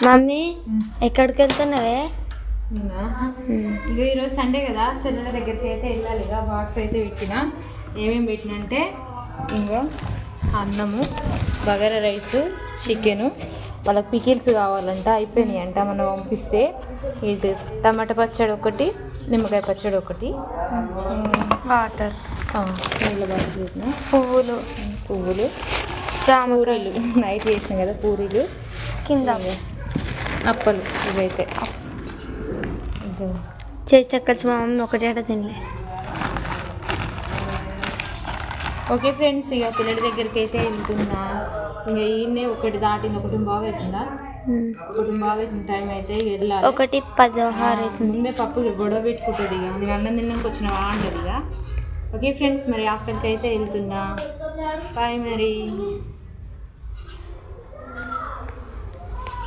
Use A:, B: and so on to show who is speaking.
A: Mummy ఎక్కడికి వెళ్తున్నావే?
B: ఇక ఈరోజు సండే కదా, చెల్లెల దగ్గరికి అయితే వెళ్ళాలి. ఇక బాక్స్ అయితే పెట్టిన. ఏమేమి పెట్టిన అంటే ఇంకా అన్నము, బగారా రైస్, చికెను, వాళ్ళకి పికిల్స్ కావాలంట, అయిపోయినాయి అంట మనం పంపిస్తే. ఇది టమాటా పచ్చడి ఒకటి, నిమ్మకాయ పచ్చడి ఒకటి,
A: వాటర్,
B: నీళ్ళ బాటిల్ పెట్టిన,
A: పువ్వులు,
B: పూరీలు నైట్ చేసినాం కదా, పూరీలు
A: కింద
B: అప్పలు. ఇవైతే
A: చేసి చక్కచ్చు మా మమ్మీ ఒకటే తినలే.
B: ఓకే ఫ్రెండ్స్, ఇక పిల్లడి దగ్గరికి అయితే వెళ్తున్నా. ఇంకా ఈయన్నే ఒకటి దాటింది, 1:15 అవుతుందా, 1:15 అవుతుంది టైం అయితే వెళ్ళాలి.
A: 1:16
B: ముందే పప్పు గొడవ పెట్టుకుంటుంది. ఇక నేను అన్నం తిన్నాక వచ్చిన అంటది ఇక. ఓకే ఫ్రెండ్స్, మరి హాస్టల్కి అయితే వెళ్తున్నా. బాయ్ మరి.